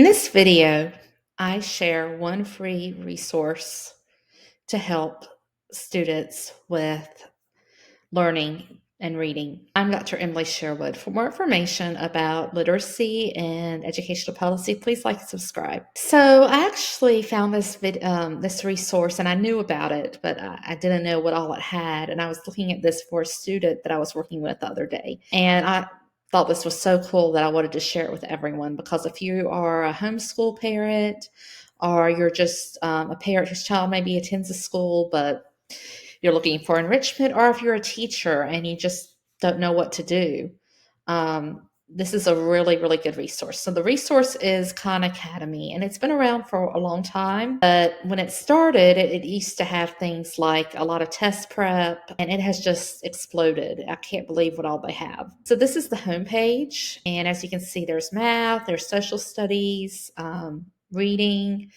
In this video, I share one free resource to help students with learning and reading. I'm Dr. Emily Sherwood. For more information about literacy and educational policy, please like and subscribe. So I actually found this resource, and I knew about it, but I didn't know what all it had. And I was looking at this for a student that I was working with the other day, and I thought this was so cool that I wanted to share it with everyone, because if you are a homeschool parent, or you're just a parent whose child maybe attends a school but you're looking for enrichment, or if you're a teacher and you just don't know what to do, this is a really, really good resource. So the resource is Khan Academy, and it's been around for a long time. But when it started, it used to have things like a lot of test prep, and it has just exploded. I can't believe what all they have. So this is the homepage, and as you can see, there's math, there's social studies, reading,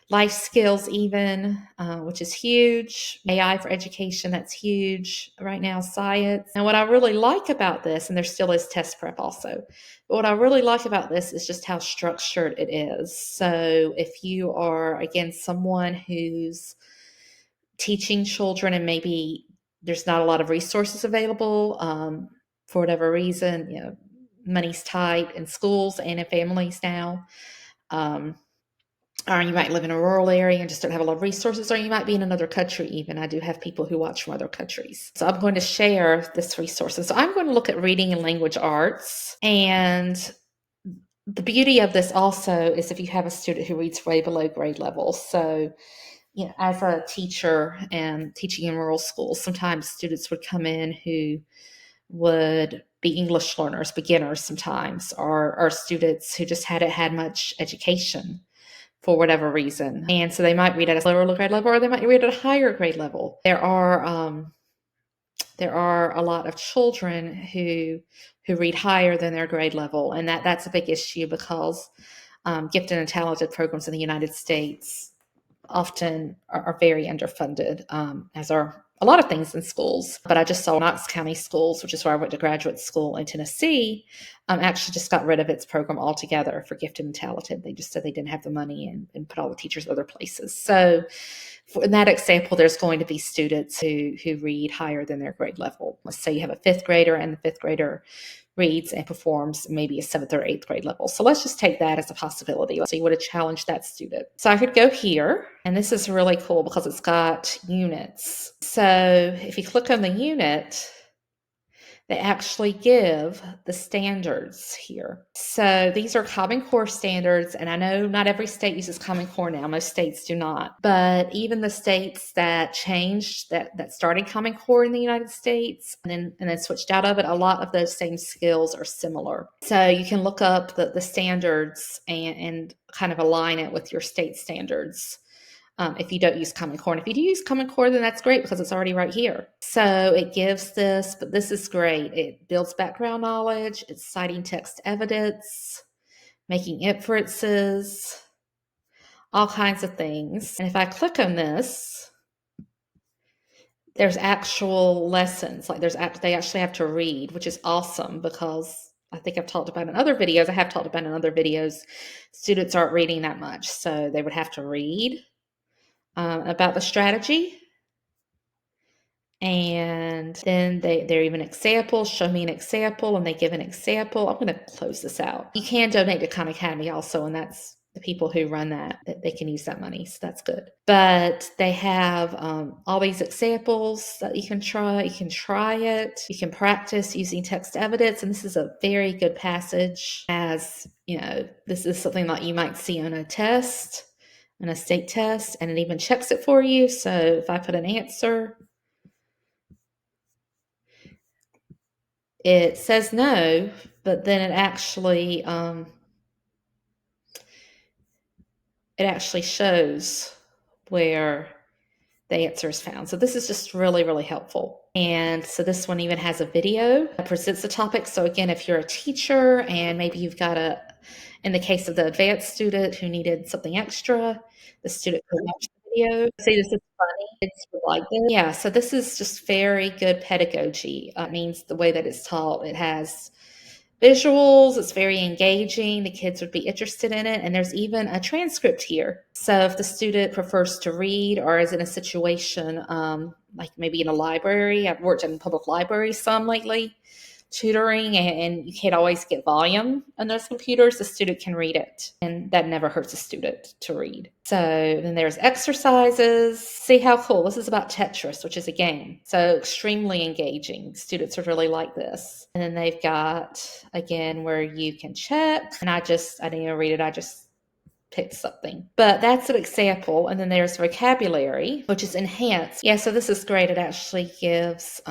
life skills even, which is huge. AI for education, that's huge right now. Science. And what I really like about this, and there still is test prep also, but what I really like about this is just how structured it is. So if you are, again, someone who's teaching children and maybe there's not a lot of resources available, for whatever reason, money's tight in schools and in families now, or you might live in a rural area and just don't have a lot of resources, or you might be in another country even. I do have people who watch from other countries. So I'm going to share this resource. And so I'm going to look at reading and language arts. And the beauty of this also is if you have a student who reads way below grade level. So, as a teacher and teaching in rural schools, sometimes students would come in who would be English learners, beginners sometimes, or students who just hadn't had much education for whatever reason. And so they might read at a lower grade level, or they might read at a higher grade level. There are a lot of children who read higher than their grade level, and that's a big issue, because gifted and talented programs in the United States often are very underfunded, as are a lot of things in schools. But I just saw Knox County Schools, which is where I went to graduate school in Tennessee, actually just got rid of its program altogether for gifted and talented. They just said they didn't have the money and put all the teachers other places. So in that example, there's going to be students who read higher than their grade level. Let's say you have a fifth grader, and the fifth grader reads and performs maybe a seventh or eighth grade level. So let's just take that as a possibility. So you would have challenged that student. So I could go here, and this is really cool because it's got units. So if you click on the unit, they actually give the standards here. So these are Common Core standards, and I know not every state uses Common Core now. Most states do not. But even the states that changed, that started Common Core in the United States and then switched out of it, a lot of those same skills are similar. So you can look up the standards and kind of align it with your state standards. If you don't use Common Core. And if you do use Common Core, then that's great, because it's already right here. So it gives this, but this is great. It builds background knowledge. It's citing text evidence, making inferences, all kinds of things. And if I click on this, there's actual lessons. Like they actually have to read, which is awesome, because I think I've talked about in other videos. I have talked about in other videos, students aren't reading that much. So they would have to read about the strategy. And then they're even examples, show me an example, and they give an example. I'm going to close this out. You can donate to Khan Academy also, and that's the people who run that they can use that money, so that's good. But they have all these examples that you can try. You can try it. You can practice using text evidence, and this is a very good passage, as this is something that you might see on a test, on a state test, and it even checks it for you. So if I put an answer, it says no, but then it actually shows where the answer is found. So this is just really, really helpful. And so this one even has a video that presents the topic. So again, if you're a teacher and maybe you've got in the case of the advanced student who needed something extra, the student could watch the video. See, this is funny. It's like this. Yeah, so this is just very good pedagogy. It means the way that it's taught, it has visuals. It's very engaging. The kids would be interested in it. And there's even a transcript here. So if the student prefers to read or is in a situation like maybe in a library, I've worked in public libraries some lately, tutoring, and you can't always get volume on those computers, the student can read it. And that never hurts a student to read. So then there's exercises. See how cool. This is about Tetris, which is a game. So extremely engaging. Students would really like this. And then they've got, again, where you can check. And I didn't even read it. I just picked something. But that's an example. And then there's vocabulary, which is enhanced. Yeah, so this is great. It actually gives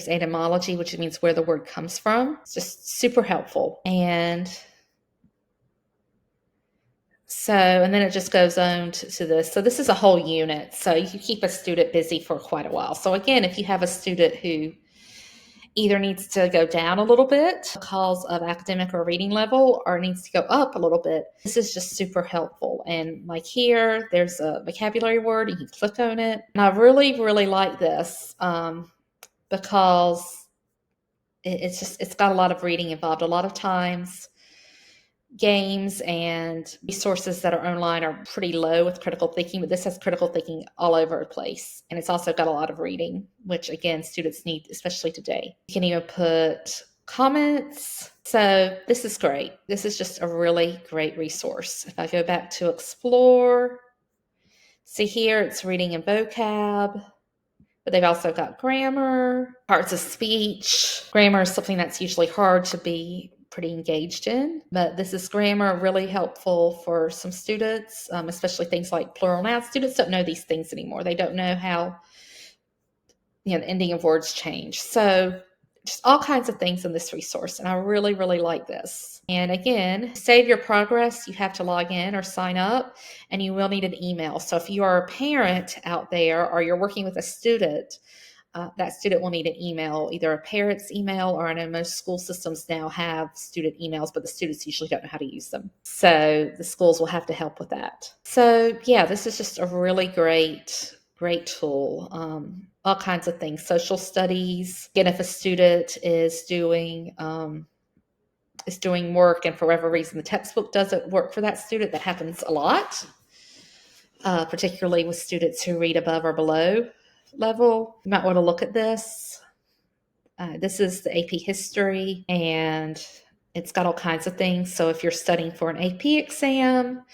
etymology, which means where the word comes from. It's just super helpful. And then it just goes on to this. So this is a whole unit. So you keep a student busy for quite a while. So again, if you have a student who either needs to go down a little bit because of academic or reading level, or needs to go up a little bit, this is just super helpful. And like here, there's a vocabulary word, you can click on it. And I really, really like this because it's got a lot of reading involved. A lot of times games and resources that are online are pretty low with critical thinking, but this has critical thinking all over the place. And it's also got a lot of reading, which again, students need, especially today. You can even put comments. So this is great. This is just a really great resource. If I go back to explore, see here, it's reading and vocab. But they've also got grammar, parts of speech. Grammar is something that's usually hard to be pretty engaged in, but this is grammar, really helpful for some students, especially things like plural nouns. Students don't know these things anymore. They don't know how the ending of words change. So just all kinds of things in this resource, and I really, really like this. And again, save your progress. You have to log in or sign up, and you will need an email. So if you are a parent out there or you're working with a student, that student will need an email, either a parent's email, or I know most school systems now have student emails, but the students usually don't know how to use them. So the schools will have to help with that. So yeah, this is just a really great tool. All kinds of things. Social studies. Again, if a student is doing work and for whatever reason the textbook doesn't work for that student, that happens a lot, particularly with students who read above or below level. You might want to look at this. This is the AP history, and it's got all kinds of things. So if you're studying for an AP exam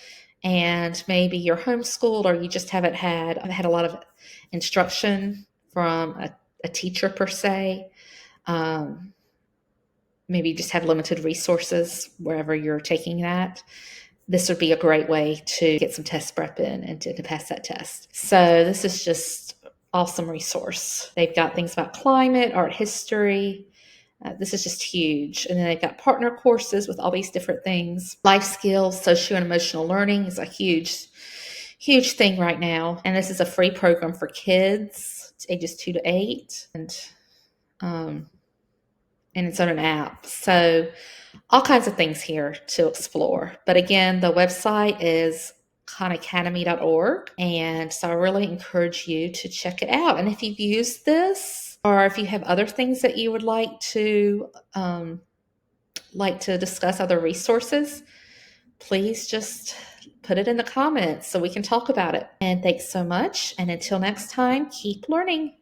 and maybe you're homeschooled or you just haven't had a lot of instruction from a teacher per se, maybe you just have limited resources wherever you're taking that, this would be a great way to get some test prep in and to pass that test. So this is just awesome resource. They've got things about climate, art history. This is just huge. And then they've got partner courses with all these different things. Life skills, social and emotional learning is a huge thing right now. And this is a free program for kids. It's ages 2 to 8. And it's on an app. So all kinds of things here to explore. But again, the website is khanacademy.org. And so I really encourage you to check it out. And if you've used this, or if you have other things that you would like to discuss, other resources, please just put it in the comments so we can talk about it. And thanks so much. And until next time, keep learning.